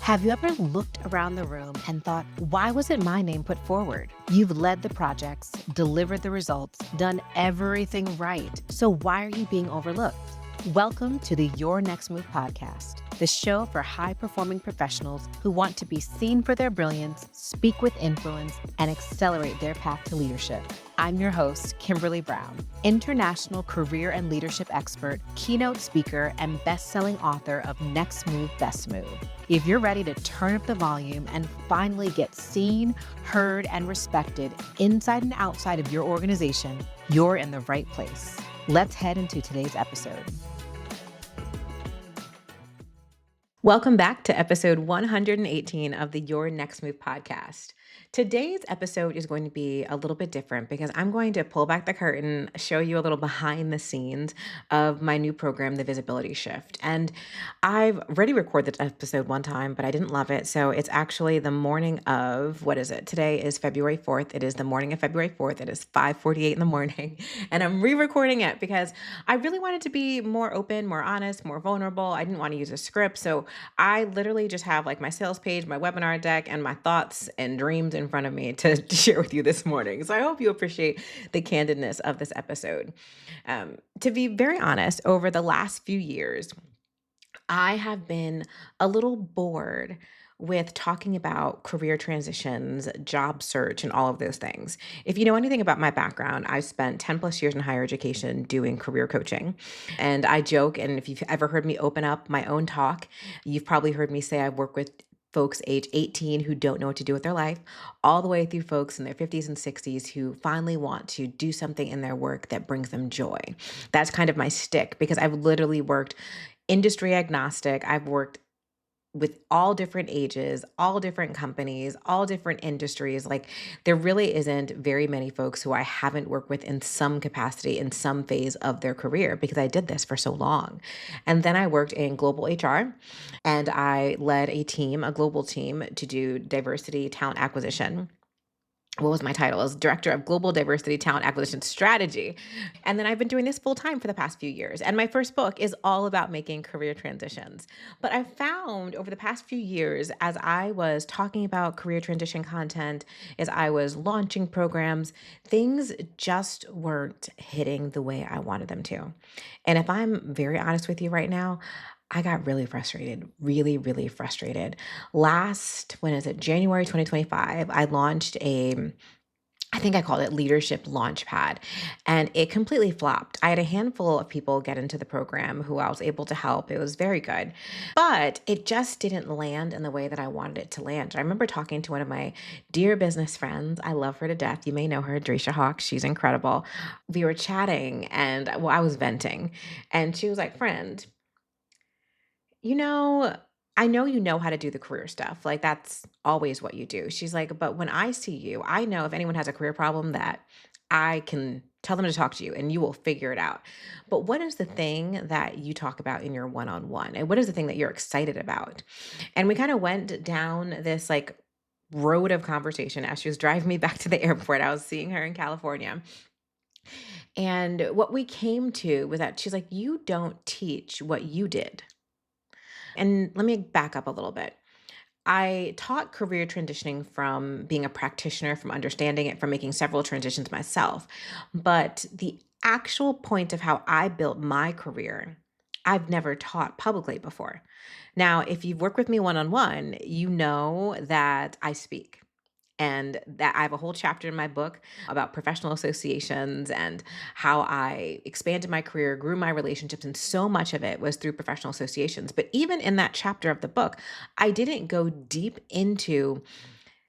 Have you ever looked around the room and thought, why wasn't my name put forward? You've led the projects, delivered the results, done everything right. So why are you being overlooked? Welcome to the Your Next Move podcast, the show for high-performing professionals who want to be seen for their brilliance, speak with influence, and accelerate their path to leadership. I'm your host, Kimberly Brown, international career and leadership expert, keynote speaker, and best-selling author of Next Move, Best Move. If you're ready to turn up the volume and finally get seen, heard, and respected inside and outside of your organization, you're in the right place. Let's head into today's episode. Welcome back to episode 118 of the Your Next Move podcast. Today's episode is going to be a little bit different because I'm going to pull back the curtain, show you a little behind the scenes of my new program, The Visibility Shift. And I've already recorded this episode one time, but I didn't love it. So it's actually the morning of, what is it? Today is February 4th. It is the morning of February 4th. It is 5:48 in the morning. And I'm re-recording it because I really wanted to be more open, more honest, more vulnerable. I didn't want to use a script. So I literally just have like my sales page, my webinar deck, and my thoughts and dreams in front of me to share with you this morning. So I hope you appreciate the candidness of this episode. To be very honest, over the last few years, I have been a little bored with talking about career transitions, job search, and all of those things. If you know anything about my background, I've spent 10 plus years in higher education doing career coaching. And I joke, and if you've ever heard me open up my own talk, you've probably heard me say I work with folks age 18 who don't know what to do with their life, all the way through folks in their 50s and 60s who finally want to do something in their work that brings them joy. That's kind of my stick because I've literally worked industry agnostic. I've worked with all different ages, all different companies, all different industries. Like there really isn't very many folks who I haven't worked with in some capacity, in some phase of their career, because I did this for so long. And then I worked in global HR and I led a team, a global team to do diversity talent acquisition. What was my title? I was Director of Global Diversity Talent Acquisition Strategy. And then I've been doing this full time for the past few years. And my first book is all about making career transitions. But I found over the past few years, as I was talking about career transition content, as I was launching programs, things just weren't hitting the way I wanted them to. And if I'm very honest with you right now, I got really frustrated, really, really frustrated. January 2025, I launched I think I called it Leadership Launchpad, and it completely flopped. I had a handful of people get into the program who I was able to help. It was very good, but it just didn't land in the way that I wanted it to land. I remember talking to one of my dear business friends. I love her to death. You may know her, Drisha Hawks. She's incredible. We were chatting and I was venting, and she was like, "Friend, you know, I know you know how to do the career stuff. Like that's always what you do." She's like, "But when I see you, I know if anyone has a career problem that I can tell them to talk to you and you will figure it out. But what is the thing that you talk about in your one-on-one? And what is the thing that you're excited about?" And we kind of went down this like road of conversation as she was driving me back to the airport. I was seeing her in California. And what we came to was that she's like, "You don't teach what you did." And let me back up a little bit. I taught career transitioning from being a practitioner, from understanding it, from making several transitions myself. But the actual point of how I built my career, I've never taught publicly before. Now, if you've worked with me one on one, you know that I speak. And that I have a whole chapter in my book about professional associations and how I expanded my career, grew my relationships, and so much of it was through professional associations. But even in that chapter of the book, I didn't go deep into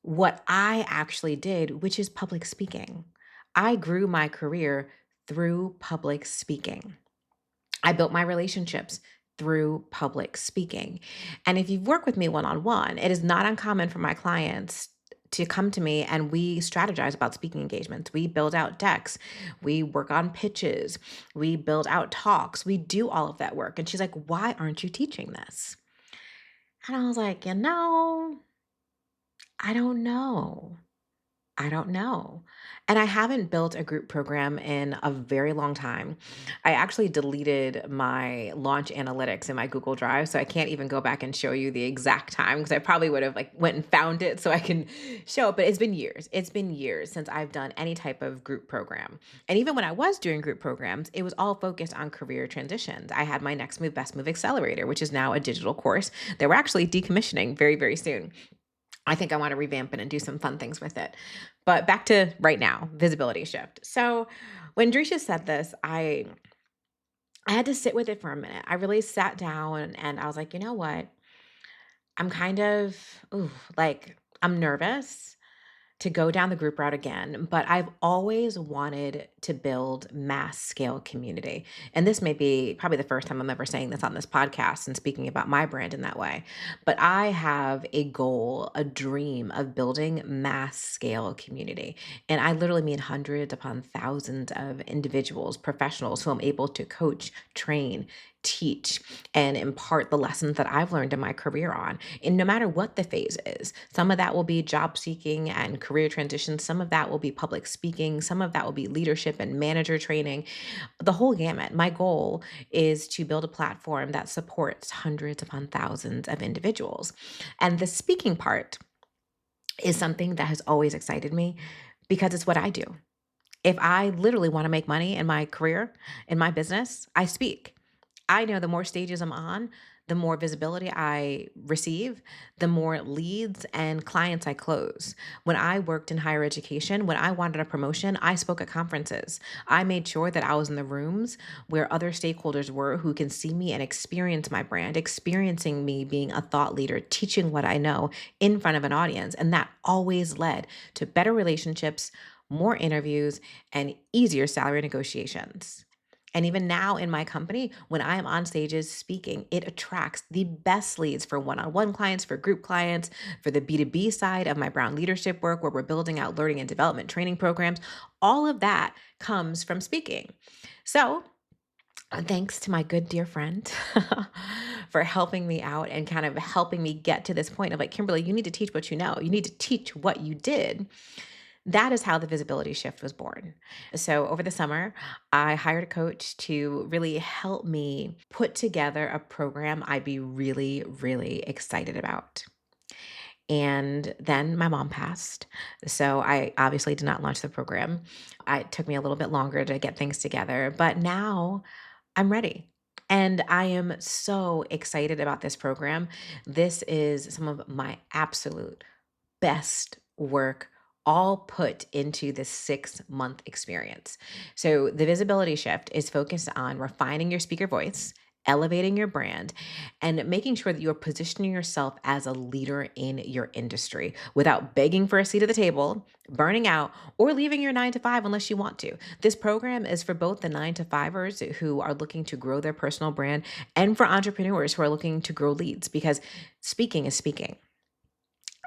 what I actually did, which is public speaking. I grew my career through public speaking. I built my relationships through public speaking. And if you've worked with me one on one, it is not uncommon for my clients to come to me and we strategize about speaking engagements. We build out decks, we work on pitches, we build out talks, we do all of that work. And she's like, "Why aren't you teaching this?" And I was like, I don't know. I don't know. And I haven't built a group program in a very long time. I actually deleted my launch analytics in my Google Drive, so I can't even go back and show you the exact time because I probably would have like went and found it so I can show it. But it's been years. It's been years since I've done any type of group program. And even when I was doing group programs, it was all focused on career transitions. I had my Next Move Best Move Accelerator, which is now a digital course that we're actually decommissioning very, very soon. I think I want to revamp it and do some fun things with it. But back to right now, visibility shift. So when Drisha said this, I had to sit with it for a minute. I really sat down and I was like, you know what? I'm kind of like I'm nervous to go down the group route again, but I've always wanted to build mass scale community. And this may be probably the first time I'm ever saying this on this podcast and speaking about my brand in that way. But I have a goal, a dream of building mass scale community. And I literally mean hundreds upon thousands of individuals, professionals who I'm able to coach, train, teach, and impart the lessons that I've learned in my career on. And no matter what the phase is, some of that will be job seeking and career transition. Some of that will be public speaking. Some of that will be leadership and manager training, the whole gamut. My goal is to build a platform that supports hundreds upon thousands of individuals. And the speaking part is something that has always excited me because it's what I do. If I literally want to make money in my career, in my business, I speak. I know the more stages I'm on, the more visibility I receive, the more leads and clients I close. When I worked in higher education, when I wanted a promotion, I spoke at conferences. I made sure that I was in the rooms where other stakeholders were who can see me and experience my brand, experiencing me being a thought leader, teaching what I know in front of an audience. And that always led to better relationships, more interviews, and easier salary negotiations. And even now in my company, when I am on stages speaking, it attracts the best leads for one on one clients, for group clients, for the B2B side of my Brown leadership work, where we're building out learning and development training programs. All of that comes from speaking. So, thanks to my good dear friend for helping me out and kind of helping me get to this point of like, Kimberly, you need to teach what you know. You need to teach what you did. That is how the visibility shift was born. So, over the summer, I hired a coach to really help me put together a program I'd be really, really excited about. And then my mom passed. So, I obviously did not launch the program. It took me a little bit longer to get things together, but now I'm ready. And I am so excited about this program. This is some of my absolute best work all put into this 6-month experience. So, the visibility shift is focused on refining your speaker voice, elevating your brand, and making sure that you're positioning yourself as a leader in your industry without begging for a seat at the table, burning out, or leaving your 9 to 5 unless you want to. This program is for both the 9 to 5ers who are looking to grow their personal brand and for entrepreneurs who are looking to grow leads because speaking is speaking.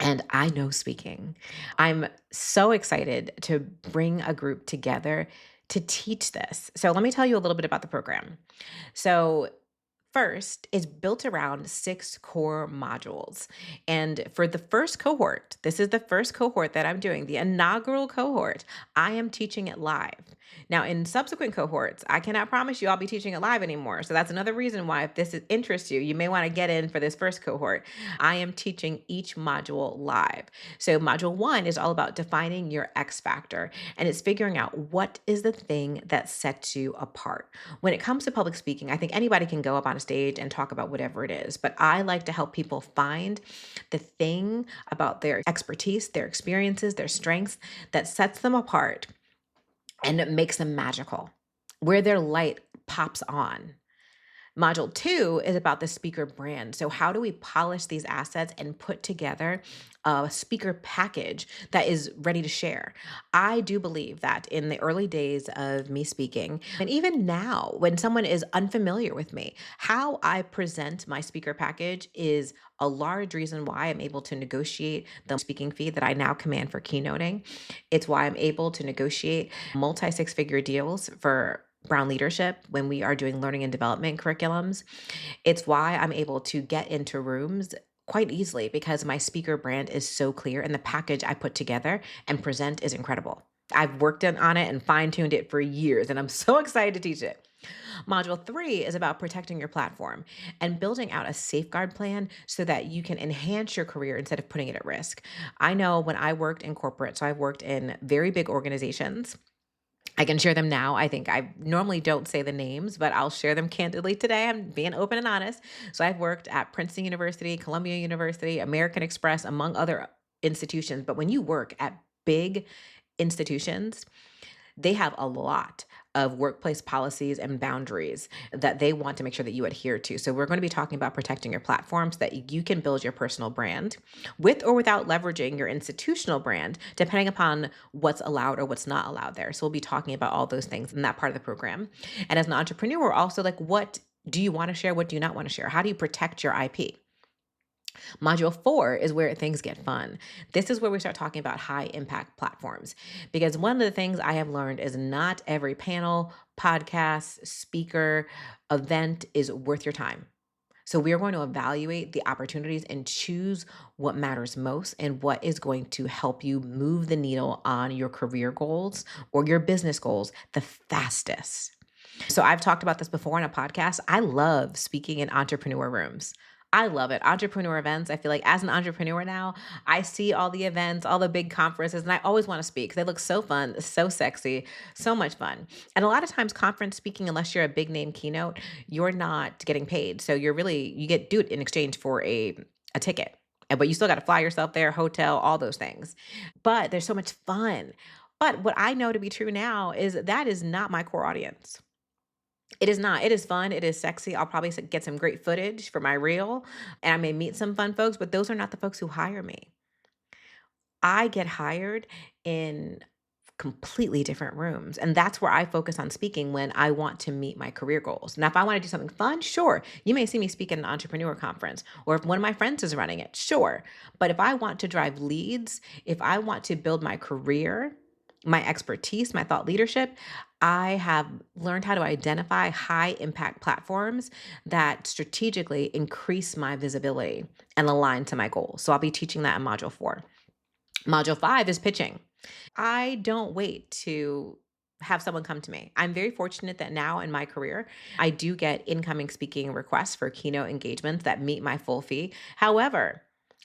And I know speaking. I'm so excited to bring a group together to teach this. So, let me tell you a little bit about the program. So, first is built around 6 core modules. And for the first cohort, this is the first cohort that I'm doing, the inaugural cohort, I am teaching it live. Now, in subsequent cohorts, I cannot promise you I'll be teaching it live anymore. So that's another reason why, if interests you, you may want to get in for this first cohort. I am teaching each module live. So, module 1 is all about defining your X factor, and it's figuring out what is the thing that sets you apart. When it comes to public speaking, I think anybody can go up on a stage and talk about whatever it is, but I like to help people find the thing about their expertise, their experiences, their strengths that sets them apart and it makes them magical, where their light pops on. Module 2 is about the speaker brand. So, how do we polish these assets and put together a speaker package that is ready to share? I do believe that in the early days of me speaking, and even now, when someone is unfamiliar with me, how I present my speaker package is a large reason why I'm able to negotiate the speaking fee that I now command for keynoting. It's why I'm able to negotiate multi 6 figure deals for Brown leadership when we are doing learning and development curriculums. It's why I'm able to get into rooms quite easily because my speaker brand is so clear and the package I put together and present is incredible. I've worked on it and fine tuned it for years, and I'm so excited to teach it. Module three is about protecting your platform and building out a safeguard plan so that you can enhance your career instead of putting it at risk. I know when I worked in corporate, so I've worked in very big organizations. I can share them now. I think I normally don't say the names, but I'll share them candidly today. I'm being open and honest. So I've worked at Princeton University, Columbia University, American Express, among other institutions. But when you work at big institutions, they have a lot of workplace policies and boundaries that they want to make sure that you adhere to. So we're going to be talking about protecting your platform so that you can build your personal brand with or without leveraging your institutional brand, depending upon what's allowed or what's not allowed there. So we'll be talking about all those things in that part of the program. And as an entrepreneur, also like, what do you want to share? What do you not want to share? How do you protect your IP? Module four is where things get fun. This is where we start talking about high impact platforms. Because one of the things I have learned is not every panel, podcast, speaker, event is worth your time. So we are going to evaluate the opportunities and choose what matters most and what is going to help you move the needle on your career goals or your business goals the fastest. So I've talked about this before on a podcast. I love speaking in entrepreneur rooms. I love it. Entrepreneur events. I feel like as an entrepreneur now, I see all the events, all the big conferences, and I always want to speak. They look so fun, so sexy, so much fun. And a lot of times conference speaking, unless you're a big name keynote, you're not getting paid. So you get do it in exchange for a ticket. But you still got to fly yourself there, hotel, all those things. But there's so much fun. But what I know to be true now is that is not my core audience. It is not. It is fun. It is sexy. I'll probably get some great footage for my reel, and I may meet some fun folks, but those are not the folks who hire me. I get hired in completely different rooms. And that's where I focus on speaking when I want to meet my career goals. Now, if I want to do something fun, sure, you may see me speak at an entrepreneur conference, or if one of my friends is running it, sure. But if I want to drive leads, if I want to build my career, my expertise, my thought leadership, I have learned how to identify high impact platforms that strategically increase my visibility and align to my goals. So I'll be teaching that in module four. Module five is pitching. I don't wait to have someone come to me. I'm very fortunate that now in my career, I do get incoming speaking requests for keynote engagements that meet my full fee. However,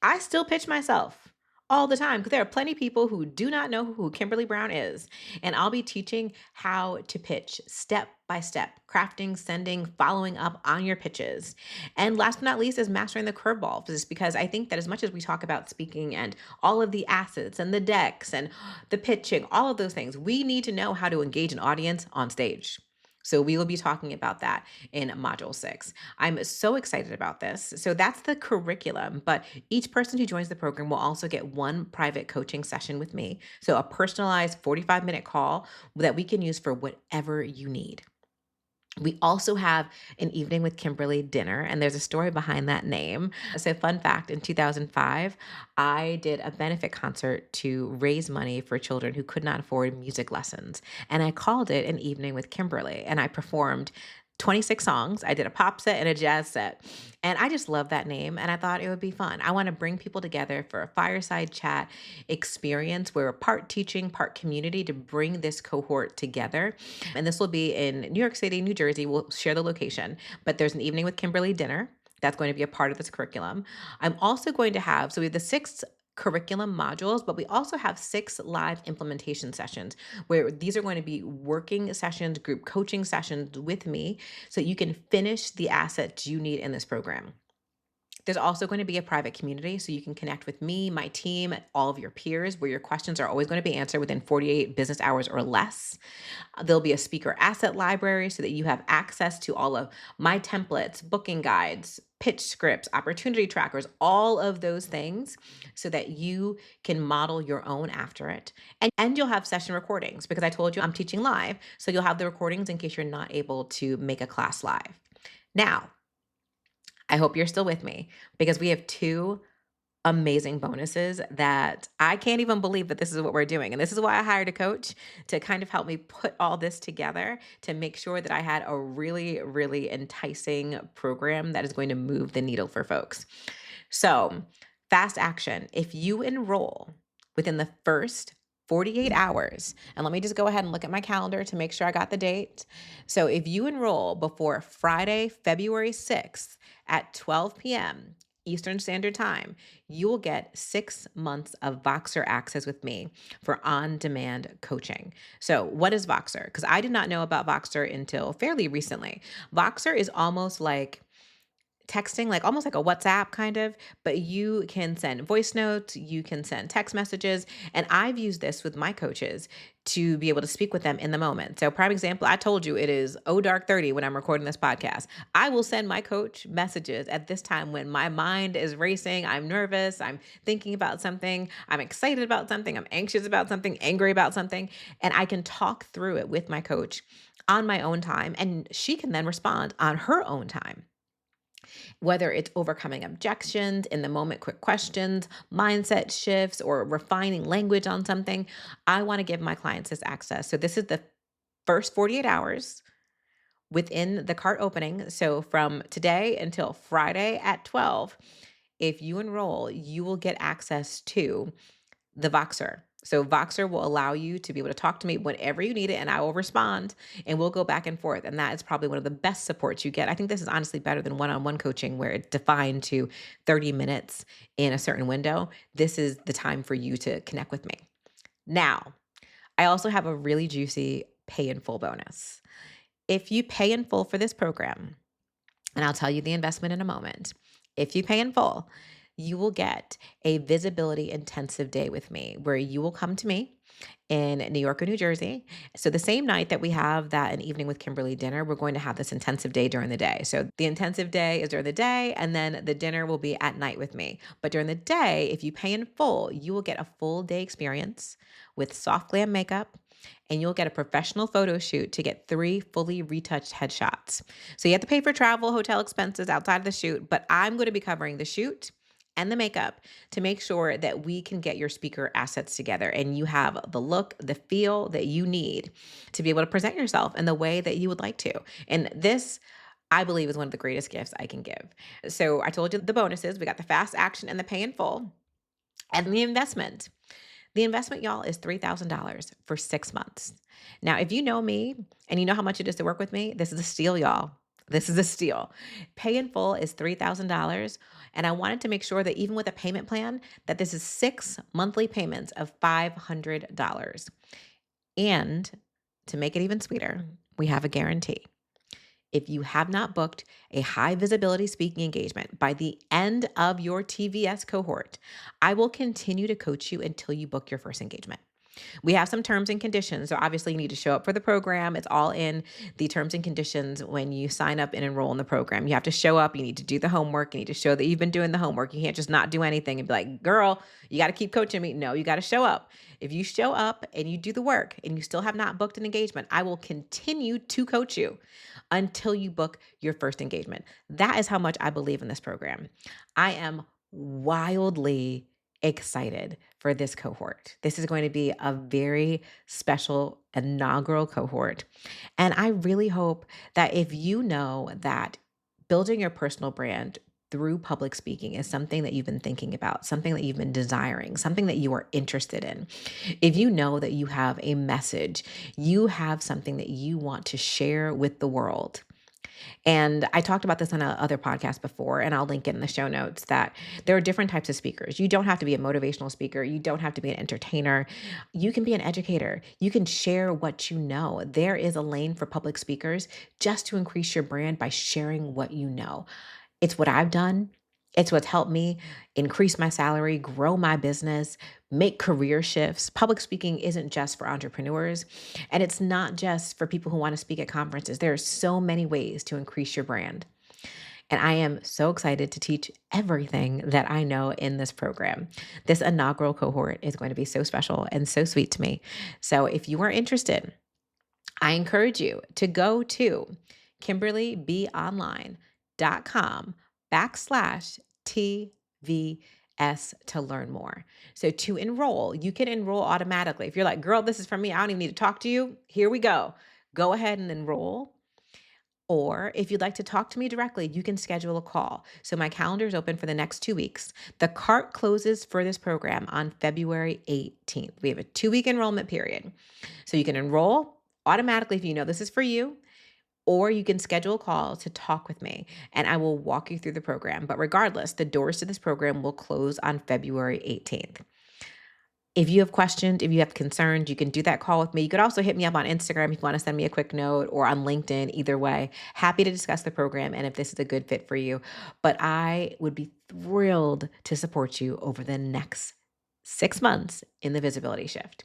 I still pitch myself all the time because there are plenty of people who do not know who Kimberly Brown is. And I'll be teaching how to pitch step by step, crafting, sending, following up on your pitches. And last but not least is mastering the curveball, just because I think that as much as we talk about speaking and all of the assets and the decks and the pitching, all of those things, we need to know how to engage an audience on stage. So we will be talking about that in module six. I'm so excited about this. So that's the curriculum, but each person who joins the program will also get one private coaching session with me. So a personalized 45-minute call that we can use for whatever you need. We also have an evening with Kimberly dinner, and there's a story behind that name. So, fun fact, in 2005, I did a benefit concert to raise money for children who could not afford music lessons. And I called it an evening with Kimberly, and I performed 26 songs. I did a pop set and a jazz set. And I just love that name. And I thought it would be fun. I want to bring people together for a fireside chat experience where we're part teaching, part community to bring this cohort together. And this will be in New York City, New Jersey. We'll share the location, but there's an evening with Kimberly dinner. That's going to be a part of this curriculum. I'm also going to have, so we have the six curriculum modules, but we also have six live implementation sessions where these are going to be working sessions, group coaching sessions with me so you can finish the assets you need in this program. There's also going to be a private community so you can connect with me, my team, all of your peers, where your questions are always going to be answered within 48 business hours or less. There'll be a speaker asset library so that you have access to all of my templates, booking guides, pitch scripts, opportunity trackers, all of those things so that you can model your own after it. And you'll have session recordings because I told you I'm teaching live. So you'll have the recordings in case you're not able to make a class live. Now, I hope you're still with me because we have two amazing bonuses that I can't even believe that this is what we're doing. And this is why I hired a coach to kind of help me put all this together to make sure that I had a really, really enticing program that is going to move the needle for folks. So, fast action. If you enroll within the first 48 hours, and let me just go ahead and look at my calendar to make sure I got the date. So, if you enroll before Friday, February 6th at 12 p.m. Eastern Standard Time, you will get 6 months of Voxer access with me for on demand coaching. So, what is Voxer? Because I did not know about Voxer until fairly recently. Voxer is almost like texting, like almost like a WhatsApp kind of, but you can send voice notes, you can send text messages. And I've used this with my coaches to be able to speak with them in the moment. So, prime example, I told you it is dark 30 when I'm recording this podcast. I will send my coach messages at this time when my mind is racing, I'm nervous, I'm thinking about something, I'm excited about something, I'm anxious about something, angry about something, and I can talk through it with my coach on my own time, and she can then respond on her own time. Whether it's overcoming objections, in the moment, quick questions, mindset shifts, or refining language on something, I want to give my clients this access. So, this is the first 48 hours within the cart opening. So, from today until Friday at 12, if you enroll, you will get access to the Voxer. So Voxer will allow you to be able to talk to me whenever you need it, and I will respond, and we'll go back and forth. And that is probably one of the best supports you get. I think this is honestly better than one-on-one coaching where it's defined to 30 minutes in a certain window. This is the time for you to connect with me. Now, I also have a really juicy pay in full bonus. If you pay in full for this program, and I'll tell you the investment in a moment. If you pay in full, you will get a visibility intensive day with me where you will come to me in New York or New Jersey. So the same night that we have that an evening with Kimberly dinner, we're going to have this intensive day during the day. So the intensive day is during the day, and then the dinner will be at night with me. But during the day, if you pay in full, you will get a full day experience with soft glam makeup, and you'll get a professional photo shoot to get 3 fully retouched headshots. So you have to pay for travel, hotel expenses outside of the shoot, but I'm going to be covering the shoot and the makeup to make sure that we can get your speaker assets together and you have the look, the feel that you need to be able to present yourself in the way that you would like to. And this, I believe, is one of the greatest gifts I can give. So I told you the bonuses. We got the fast action and the pay in full and the investment. The investment, y'all, is $3,000 for 6 months. Now, if you know me and you know how much it is to work with me, this is a steal, y'all. This is a steal. Pay in full is $3,000. And I wanted to make sure that even with a payment plan, that this is 6 monthly payments of $500. And to make it even sweeter, we have a guarantee. If you have not booked a high visibility speaking engagement by the end of your TVS cohort, I will continue to coach you until you book your first engagement. We have some terms and conditions. So obviously you need to show up for the program. It's all in the terms and conditions when you sign up and enroll in the program. You have to show up. You need to do the homework. You need to show that you've been doing the homework. You can't just not do anything and be like, girl, you got to keep coaching me. No, you got to show up. If you show up and you do the work and you still have not booked an engagement, I will continue to coach you until you book your first engagement. That is how much I believe in this program. I am wildly excited for this cohort. This is going to be a very special inaugural cohort. And I really hope that if you know that building your personal brand through public speaking is something that you've been thinking about, something that you've been desiring, something that you are interested in. If you know that you have a message, you have something that you want to share with the world. And I talked about this on a other podcast before, and I'll link it in the show notes, that there are different types of speakers. You don't have to be a motivational speaker. You don't have to be an entertainer. You can be an educator. You can share what you know. There is a lane for public speakers just to increase your brand by sharing what you know. It's what I've done. It's what's helped me increase my salary, grow my business, make career shifts. Public speaking isn't just for entrepreneurs, and it's not just for people who want to speak at conferences. There are so many ways to increase your brand. And I am so excited to teach everything that I know in this program. This inaugural cohort is going to be so special and so sweet to me. So if you are interested, I encourage you to go to KimberlyBOnline.com/TVS to learn more. So to enroll, you can enroll automatically. If you're like, girl, this is for me, I don't even need to talk to you. Here we go. Go ahead and enroll. Or if you'd like to talk to me directly, you can schedule a call. So my calendar is open for the next 2 weeks. The cart closes for this program on February 18th. We have a 2-week enrollment period. So you can enroll automatically if you know this is for you, or you can schedule a call to talk with me and I will walk you through the program. But regardless, the doors to this program will close on February 18th. If you have questions, if you have concerns, you can do that call with me. You could also hit me up on Instagram if you want to send me a quick note, or on LinkedIn. Either way, happy to discuss the program and if this is a good fit for you. But I would be thrilled to support you over the next 6 months in the visibility shift.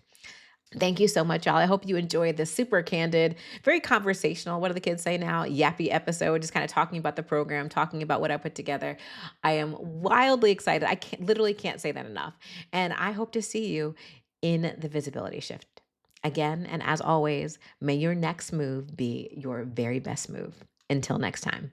Thank you so much, y'all. I hope you enjoyed this super candid, very conversational, what do the kids say now? Yappy episode, just kind of talking about the program, talking about what I put together. I am wildly excited. I literally can't say that enough. And I hope to see you in the visibility shift. Again, and as always, may your next move be your very best move. Until next time.